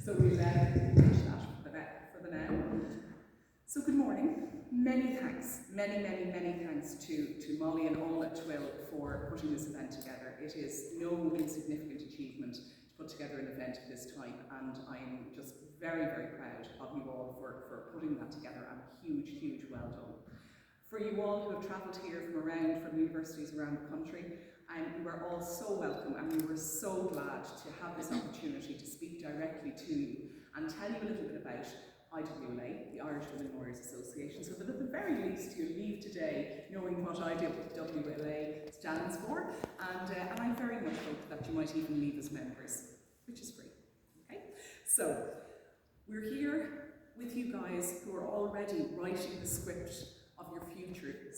So we'll finish that for the now. So good morning. Many thanks, many thanks to Molly and all at TWIL for putting this event together. It is no insignificant achievement to put together an event of this type, and I'm just very proud of you all for putting that together, and huge well done. For you all who have travelled here from universities around the country, you are all so welcome, and we were so glad to have this opportunity to speak directly to you and tell you a little bit about IWLA, the Irish Women Lawyers Association, so that at the very least you'll leave today knowing what IWLA stands for, and I very much hope that you might even leave as members, which is free. Okay? So, we're here with you guys who are already writing the script of your future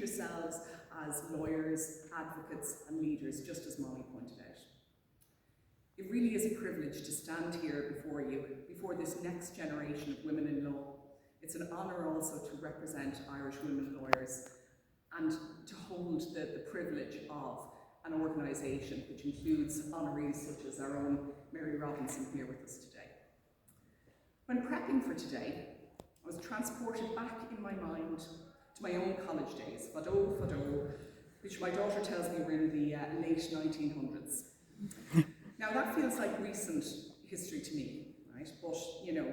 selves as lawyers, advocates and leaders, just as Molly pointed out. It really is a privilege to stand here before you, before this next generation of women in law. It's an honour also to represent Irish women lawyers and to hold the privilege of an organisation which includes honorees such as our own Mary Robinson here with us today. When prepping for today, I was transported back in my mind to my own college days, fado, which my daughter tells me were in the late 1900s. Now that feels like recent history to me, right? But, you know,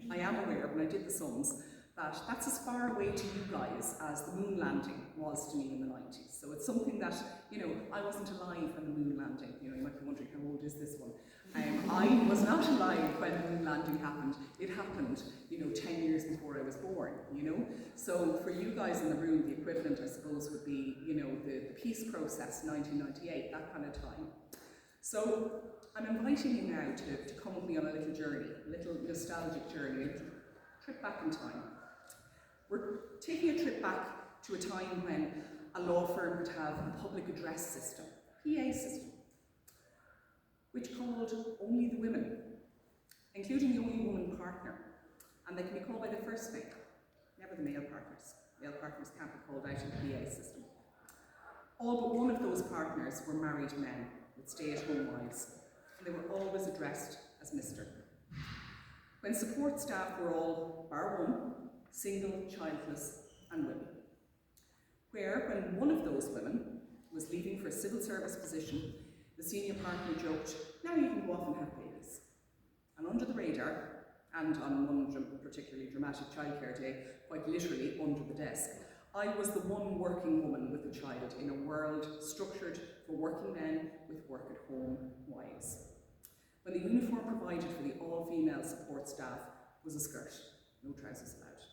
I am aware when I did the sums that that's as far away to you guys as the moon landing was to me in the 90s. So it's something that, you know, I wasn't alive when the moon landing, you know, you might be wondering how old is this one? I was not alive when the moon landing happened. It happened, you know, 10 years before I was born, you know? So for you guys in the room, the equivalent, I suppose, would be, you know, the peace process, 1998, that kind of time. So I'm inviting you now to come with me on a little journey, a little nostalgic journey, a little trip back in time. We're taking a trip back to a time when a law firm would have a public address system, PA system, which called only the women, including the only woman partner, and they can be called by their first name, never the male partners. Male partners can't be called out in the PA system. All but one of those partners were married men with stay-at-home wives, and they were always addressed as Mr. When support staff were all, bar one, single, childless, and women. Where, when one of those women was leaving for a civil service position, the senior partner joked, "Now you can go off and have babies." And under the radar, and on one particularly dramatic childcare day, quite literally under the desk, I was the one working woman with a child in a world structured for working men with work-at-home wives. When the uniform provided for the all-female support staff was a skirt, no trousers allowed.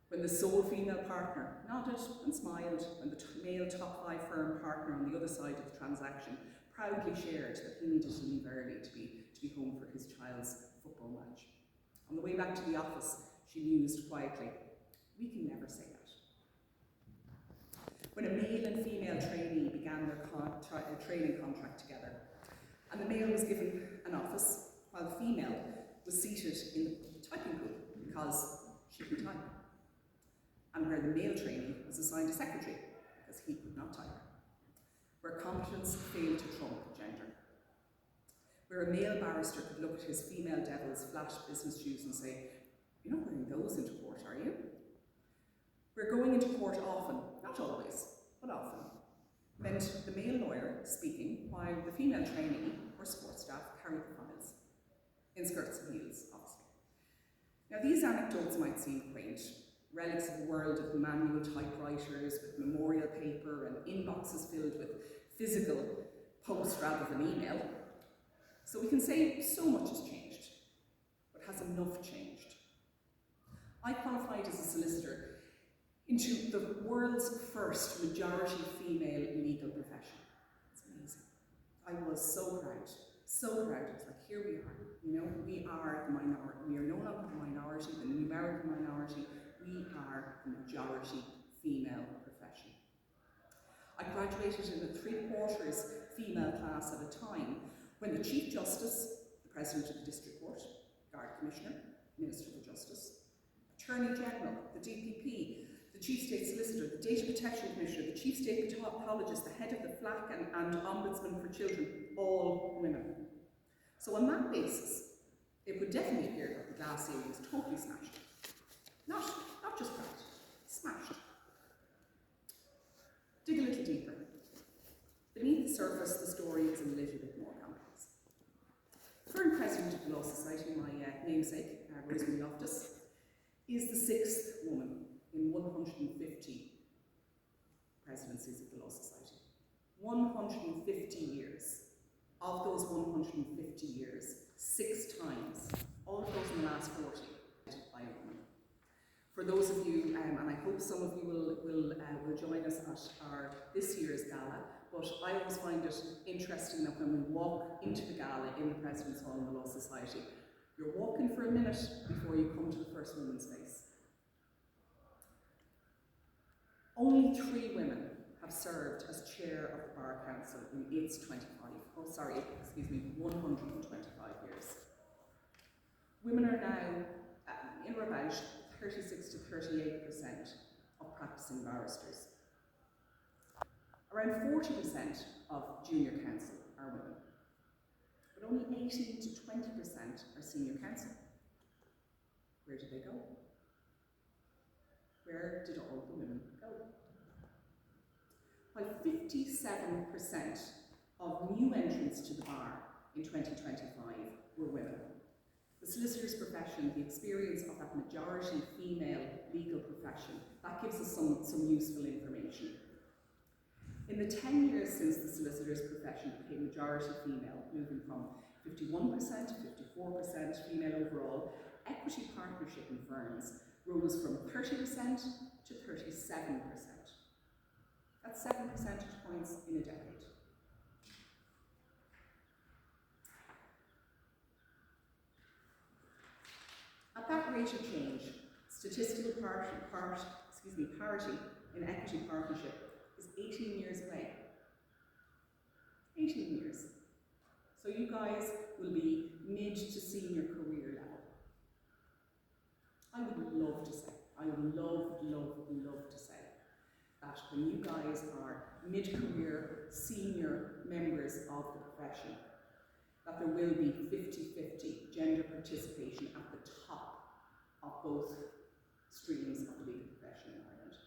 When the sole female partner nodded and smiled when the male top 5 firm partner on the other side of the transaction proudly shared that he needed to leave early to be home for his child's football match. On the way back to the office, she mused quietly, "We can never say that." When a male and female trainee began their training contract together, and the male was given an office, while the female was seated in the typing pool because she could type, and where the male trainee was assigned a secretary because he could not type, where competence failed to trump gender, where a male barrister could look at his female devil's flat business shoes and say, "You're not wearing those into court, are you?" Where going into court often, not always, but often, meant the male lawyer speaking while the female trainee or support staff carried the files, in skirts and heels, obviously. Now these anecdotes might seem quaint, relics of a world of manual typewriters with memorial paper and inboxes filled with physical post rather than email. So we can say so much has changed, but has enough changed? I qualified as a solicitor into the world's first majority female legal profession. It's amazing. I was so proud, so proud. It's like, here we are, you know, we are the minority. We are no longer the minority, the numerical minority. We are the majority female profession. I graduated in a 3/4 female class at a time when the Chief Justice, the President of the District Court, Guard Commissioner, Minister for Justice, Attorney General, the DPP, the Chief State Solicitor, the Data Protection Commissioner, the Chief State Pathologist, the head of the FLAC and Ombudsman for Children, all women. So on that basis, it would definitely appear that the glass ceiling was totally smashed. Not just cracked, smashed. Dig a little deeper. Beneath the surface, the story is a little bit more complex. Current president of the Law Society, my namesake, Rosemarie, is the 6th woman in 150 presidencies of the Law Society. 150 years. Of those 150 years, 6 times, all of those in the last 40, by a woman. For those of you, and I hope some of you will join us at our this year's gala, but I always find it interesting that when we walk into the gala in the President's Hall in the Law Society, you're walking for a minute before you come to the first woman's face. Only 3 women have served as chair of the Bar Council in its 125 years. Women are now in or about 36 to 38% of practicing barristers. Around 40% of junior counsel are women, but only 18 to 20% are senior counsel. Where did they go? Where did all the women go? While 57% of new entrants to the bar in 2025 were women, the solicitor's profession, the experience of that majority female legal profession, that gives us some useful information. In the 10 years since the solicitor's profession became majority female, moving from 51% to 54% female overall, equity partnership in firms rose from 30% to 37%. That's 7 percentage points in a decade. At that rate of change, statistical parity in equity partnership is 18 years away. 18 years. So you guys will be mid to senior career level. I would love to say, I would love to say that when you guys are mid-career senior members of the profession, that there will be 50-50 gender participation at the top of both streams of the legal profession in Ireland.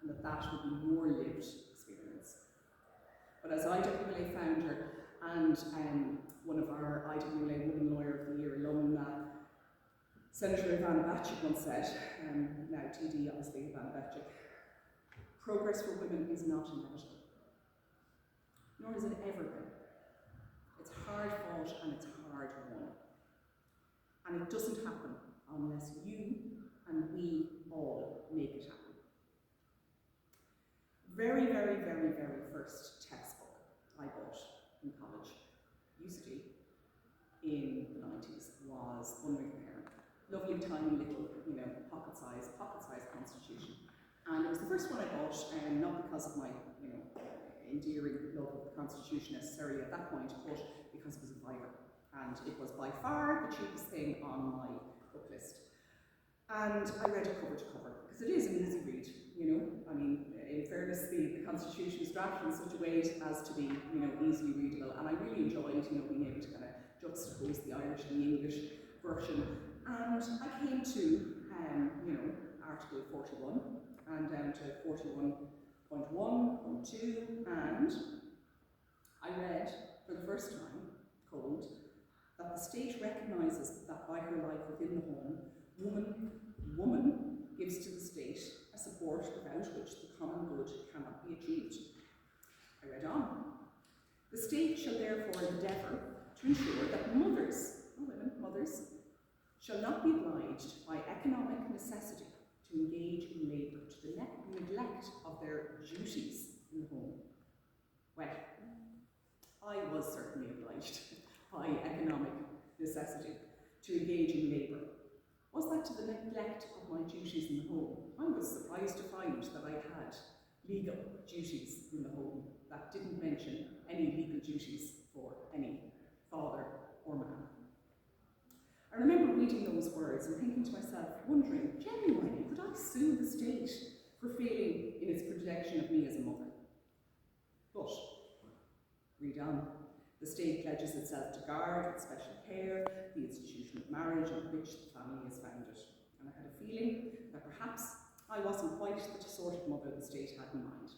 And that would be more lived experience. But as IWLA founder and one of our IWLA Woman Lawyer of the Year alumna, Senator Ivana Bacik once said, now TD obviously Ivana Bacik, progress for women is not inevitable, nor has it ever been. It's hard fought and it's hard won. And it doesn't happen unless you and we all make it happen. Very first textbook I bought in college, used to be, in the 90s, was Unwritten Parent. Lovely tiny little, pocket-sized constitution. And it was the first one I bought, not because of my, endearing love of the Constitution necessarily at that point, but because it was a fiver. And it was by far the cheapest thing on my book list. And I read it cover to cover, because it is an easy read, in fairness, the Constitution is drafted in such a way as to be, easily readable. And I really enjoyed, being able to kind of juxtapose the Irish and the English version. And I came to, Article 41, and down to 41.1, 41.2, and I read for the first time, cold, that the state recognises that by her life within the home, woman gives to the state a support without which the common good cannot be achieved. I read on. The state shall therefore endeavour to ensure that mothers, mothers, shall not be obliged by economic necessity to engage in labour to the neglect of their duties in the home. Well, I was certainly obliged by economic necessity to engage in labour. Was that to the neglect of my duties in the home? I was surprised to find that I had legal duties in the home that didn't mention any legal duties for any father or man. I remember reading those words and thinking to myself, wondering, genuinely, could I sue the state for failing in its protection of me as a mother? But, read on. The state pledges itself to guard with special care the institution of marriage on which the family is founded. And I had a feeling that perhaps I wasn't quite the sort of mother the state had in mind.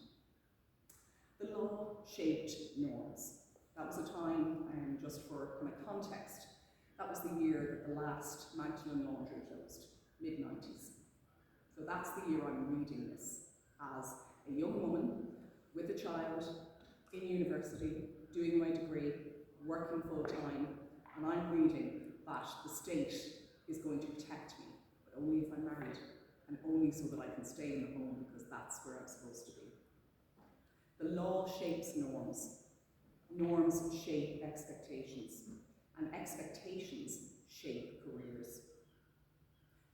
The law shaped norms. That was a time, just for kind of context, that was the year that the last Magdalen laundry closed, mid-90s. So that's the year I'm reading this, as a young woman with a child in university, doing my degree, working full-time, and I'm reading that the state is going to protect me, but only if I'm married, and only so that I can stay in the home because that's where I'm supposed to be. The law shapes norms. Norms shape expectations, and expectations shape careers.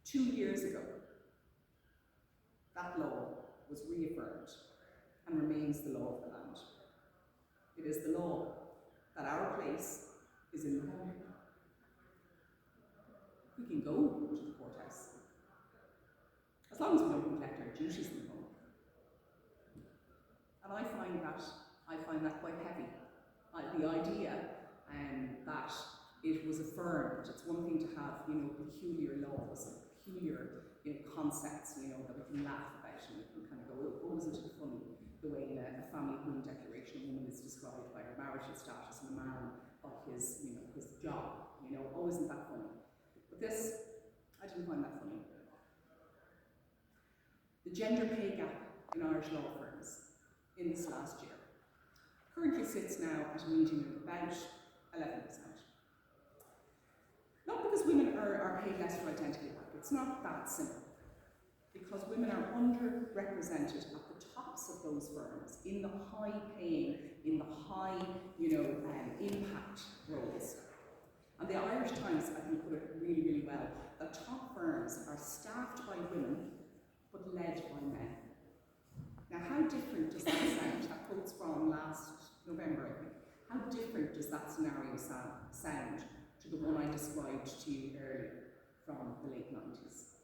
2 years ago, that law was reaffirmed and remains the law of the land. It is the law that our place is in the home. We can go to the courthouse, as long as we don't neglect our duties in the home. And I find that quite heavy. The idea that it was affirmed. It's one thing to have, peculiar laws and peculiar, concepts, that we can laugh about and we can kind of go, oh, isn't it funny the way in a family home declaration a woman is described by her marital status and a man by his, his job. Oh, isn't that funny? But this, I didn't find that funny. The gender pay gap in Irish law firms in this last year currently sits now at a median of about 11%. Not because women are paid less for identical work, it's not that simple. Because women are underrepresented at the tops of those firms, in the high paying, in the high, impact roles. And the Irish Times, I think, put it really, really well, that top firms are staffed by women, but led by men. Now, how different does that sound? That quote's from last November, I think. How different does that scenario sound to the one I described to you earlier from the late 90s?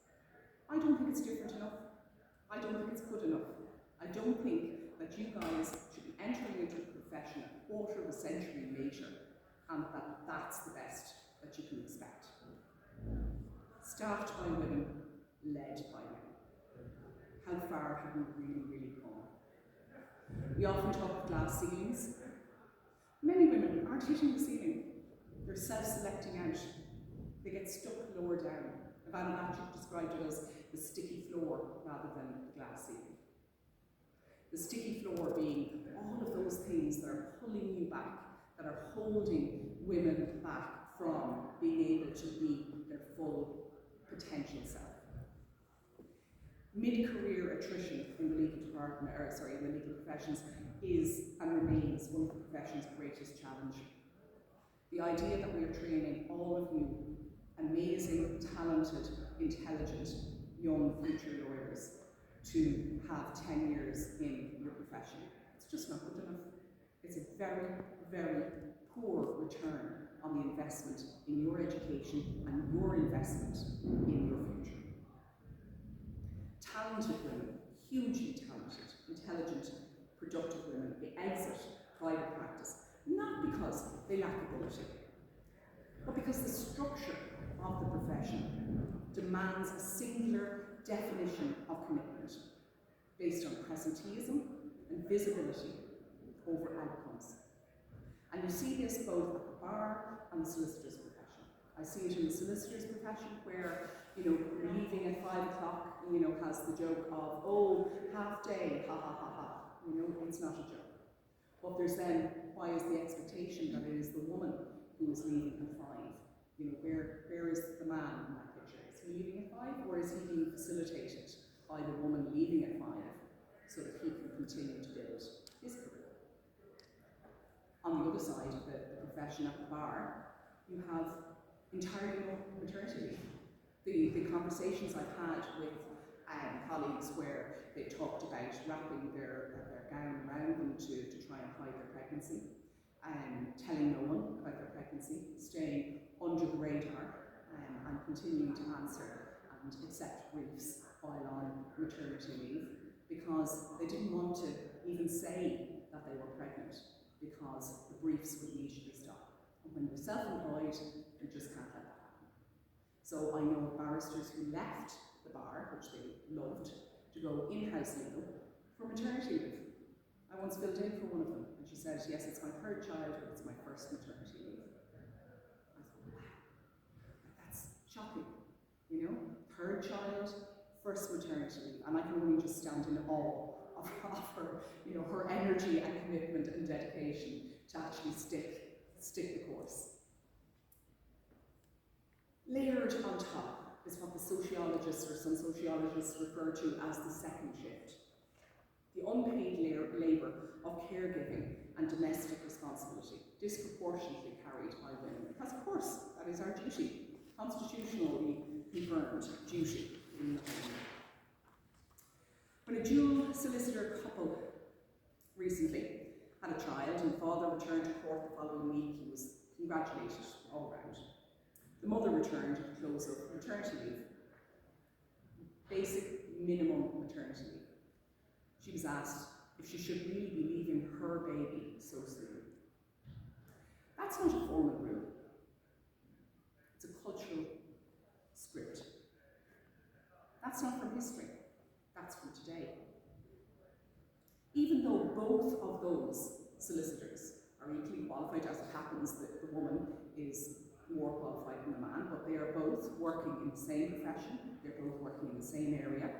I don't think it's different enough. I don't think it's good enough. I don't think that you guys should be entering into a profession a quarter of a century later and that that's the best that you can expect. Staffed by women, led by men. How far have we really, really come? We often talk of glass ceilings. Many women aren't hitting the ceiling. They're self-selecting out. They get stuck lower down. Ivana Bachik described it as the sticky floor rather than the glass ceiling. The sticky floor being all of those things that are pulling you back, that are holding women back from being able to be their full potential self. Mid-career attrition in the legal department, in the legal professions is and remains one of the profession's greatest challenge. The idea that we are training all of you amazing, talented, intelligent, young future lawyers to have 10 years in your profession. It's just not good enough. It's a very, very poor return on the investment in your education and your investment in your future. Talented women, hugely talented, intelligent, productive women, they exit private practice, not because they lack ability, but because the structure of the profession demands a singular definition of commitment based on presenteeism and visibility over outcomes. And you see this both at the bar and the solicitor's profession. I see it in the solicitor's profession where, leaving at 5 o'clock, has the joke of, oh, half day, ha ha ha ha. It's not a joke. But there's then, why is the expectation that it is the woman who is leaving at 5? Where is the man in that picture? Is he leaving at 5, or is he being facilitated by the woman leaving at 5 so that he can continue to build his career? On the other side of the profession at the bar, you have entirely no maternity leave. The conversations I've had with colleagues where they talked about wrapping their gown around them to try and hide their pregnancy, and telling no one about their pregnancy, staying under the radar and continuing to answer and accept briefs while on maternity leave because they didn't want to even say that they were pregnant because the briefs would immediately when you're self-employed, you just can't let that happen. So I know of barristers who left the bar, which they loved, to go in-house legal for maternity leave. I once filled in for one of them, and she said, yes, it's my third child, but it's my first maternity leave. I thought, wow, that's shocking, you know? Third child, first maternity leave, and I can only just stand in awe of her, you know, her energy and commitment and dedication to actually stick the course. Layered on top is what the sociologists, or some sociologists, refer to as the second shift. The unpaid labour of caregiving and domestic responsibility, disproportionately carried by women. Because of course, that is our duty, constitutionally confirmed duty in the home. When a dual solicitor couple recently had a child and the father returned to court the following week, he was congratulated all round. The mother returned at the close of maternity leave, basic minimum maternity leave. She was asked if she should really be leaving her baby so soon. That's not a formal rule. It's a cultural script. That's not from history. That's from today. Even though both of those solicitors are equally qualified, as it happens that the woman is more qualified than the man, but they are both working in the same profession, they're both working in the same area.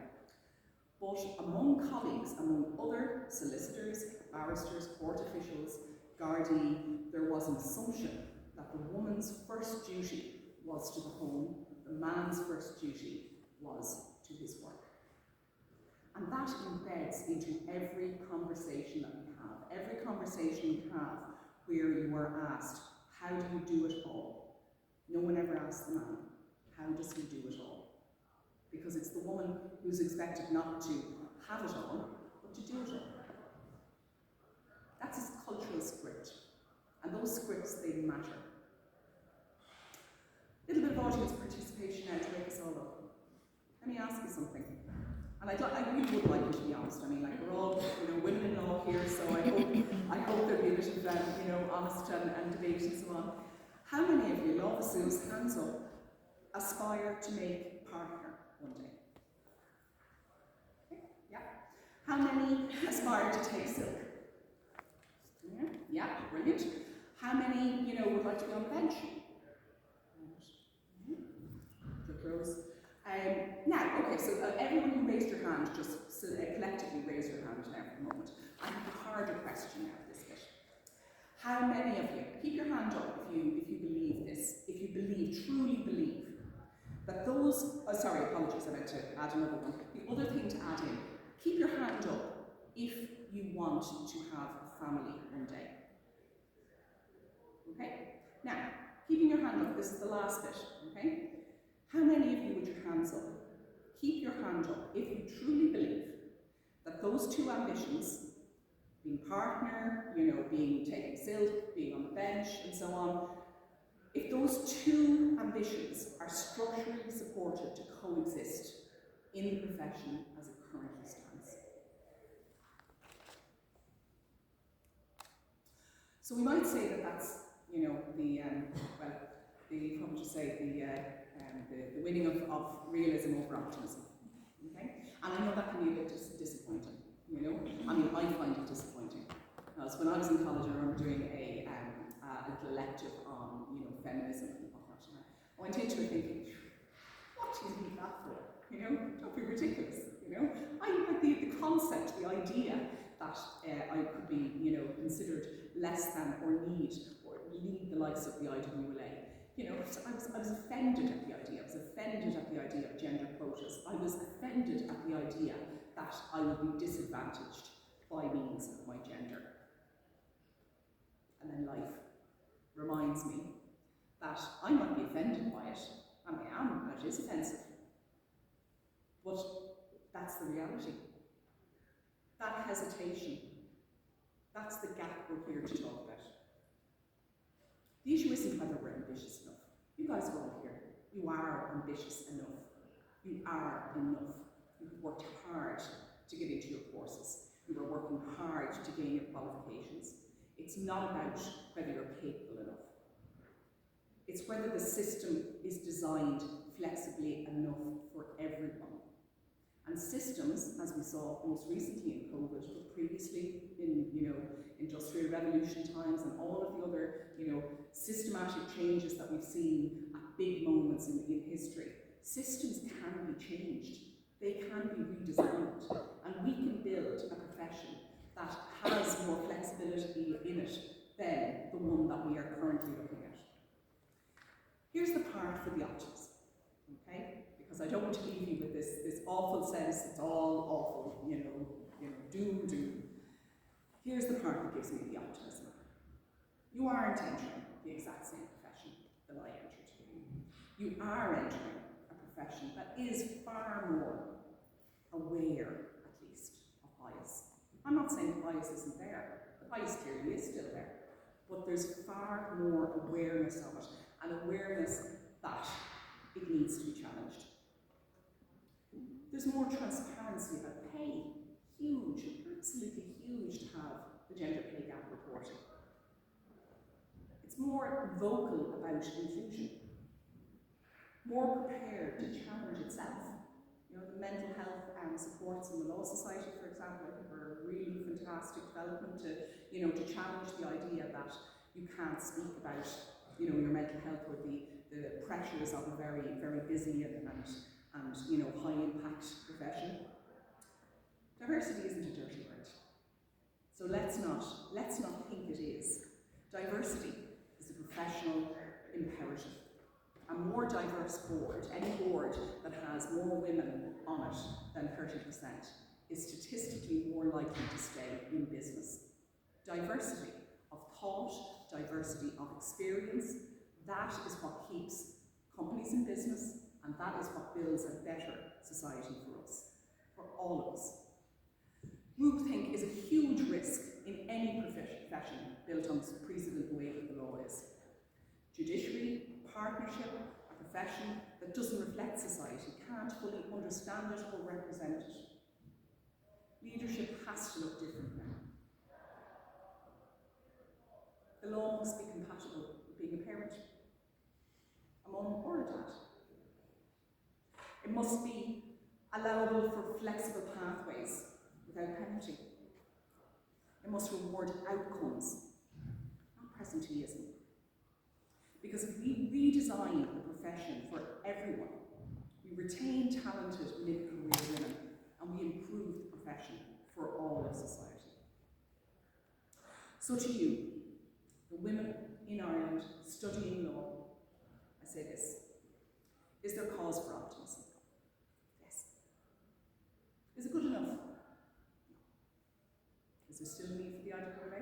But among colleagues, among other solicitors, barristers, court officials, Gardaí, there was an assumption that the woman's first duty was to the home, the man's first duty was to his work. And that embeds into every conversation that we have. Every conversation we have where you are asked, how do you do it all? No one ever asks the man, how does he do it all? Because it's the woman who's expected not to have it all, but to do it all. That's his cultural script. And those scripts, they matter. A little bit of audience participation now to wake us all up. Let me ask you something. And I really would like you to be honest. I mean, like, we're all, you know, women in law here, so I hope there'll be a bit of, you know, honest and debate and so on. How many of you, law pursues, hands up, aspire to make partner one day? Okay, yeah. How many aspire to take silk? Yeah, brilliant. How many, you know, would like to be on the bench? Close. Now, okay, so everyone who raised your hand, just collectively raise your hand now for a moment. I have a harder question now for this bit. How many of you, keep your hand up if you believe this, if you truly believe, that those, sorry, apologies, I meant to add another one. The other thing to add in, keep your hand up if you want to have a family one day. Okay? Now, keeping your hand up, this is the last bit, okay? How many of you with your hands up, keep your hand up if you truly believe that those two ambitions, being partner, you know, being taking silk, being on the bench, and so on, if those two ambitions are structurally supported to coexist in the profession as it currently stands. So we might say that that's, you know, the winning of realism over optimism. Okay? And I know that can be a bit disappointing, you know? I mean, I find it disappointing. Because when I was in college, I remember doing a little elective on, you know, feminism and whatnot. And I went into it thinking, what do you need that for? You know, don't be ridiculous, you know? I like the concept, the idea that I could be, you know, considered less than or lead the likes of the IWLA. You know, I was offended at the idea. I was offended at the idea of gender quotas. I was offended at the idea that I would be disadvantaged by means of my gender. And then life reminds me that I might be offended by it, and I am, and it is offensive. But that's the reality. That hesitation, that's the gap we're here to talk about. The issue isn't whether we're ambitious enough. You guys are all here. You are ambitious enough. You are enough. You've worked hard to get into your courses. You are working hard to gain your qualifications. It's not about whether you're capable enough. It's whether the system is designed flexibly enough for everyone. And systems, as we saw most recently in COVID, but previously in, Industrial Revolution times and all of the other, systematic changes that we've seen at big moments in history, systems can be changed. They can be redesigned. And we can build a profession that has more flexibility in it than the one that we are currently looking at. Here's the part for the optimism, okay? Because I don't want to leave you with this awful sense, it's all awful, doom. Here's the part that gives me the optimism. You aren't entering the exact same profession that I entered. You are entering a profession that is far more aware, at least, of bias. I'm not saying bias isn't there. The bias clearly is still there. But there's far more awareness of it, and awareness that it needs to be challenged. There's more transparency about pay. Huge, absolutely huge to have the gender pay gap reporting. It's more vocal about inclusion. More prepared to challenge itself. The mental health supports in the Law Society, for example, I think are a really fantastic development to challenge the idea that you can't speak about, your mental health or the pressures of a very, very busy and high impact profession. Diversity isn't a dirty word. So let's not think it is. Diversity is a professional imperative. A more diverse board, any board that has more women on it than 30%, is statistically more likely to stay in business. Diversity of thought, diversity of experience, that is what keeps companies in business, and that is what builds a better society for us, for all of us. Groupthink is a huge risk in any profession built on precedent the way that the law is. Judiciary, partnership, a profession that doesn't reflect society, can't fully understand it or represent it. Leadership has to look different now. The law must be compatible with being a parent, a mum or a dad. It must be allowable for flexible pathways without penalty. It must reward outcomes, not presenteeism. Because if we redesign the profession for everyone, we retain talented mid-career women, and we improve the profession for all of society. So to you, the women in Ireland studying law, I say this: is there cause for optimism? Yes. Is it good enough? No. Is there still a need for the IWLA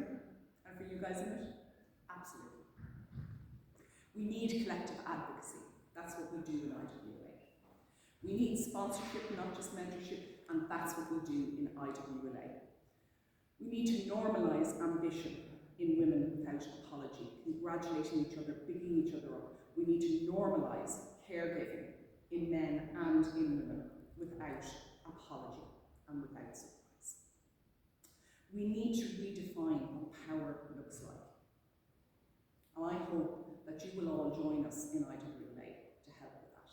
and for you guys in it? Absolutely. We need collective advocacy. That's what we do in IWLA. We need sponsorship, not just mentorship, and that's what we do in IWLA. We need to normalise ambition in women without apology, congratulating each other, bigging each other up. We need to normalise caregiving in men and in women without apology and without surprise. We need to redefine what power looks like. And I hope that you will all join us in IWLA to help with that.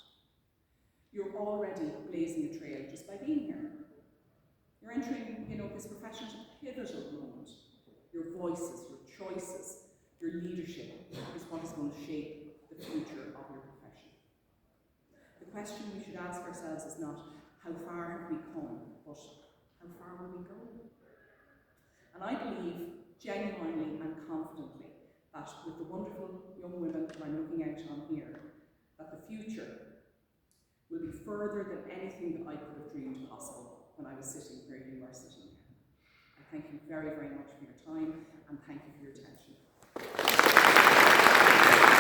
You're already blazing a trail just by being here. You're entering, this profession at a pivotal moment. Your voices, your choices, your leadership is what is going to shape the future of your profession. The question we should ask ourselves is not, how far have we come, but how far will we go? And I believe, genuinely and confidently, that with the wonderful young women that I'm looking out on here, that the future will be further than anything that I could have dreamed possible when I was sitting where you are sitting. I thank you very, very much for your time, and thank you for your attention.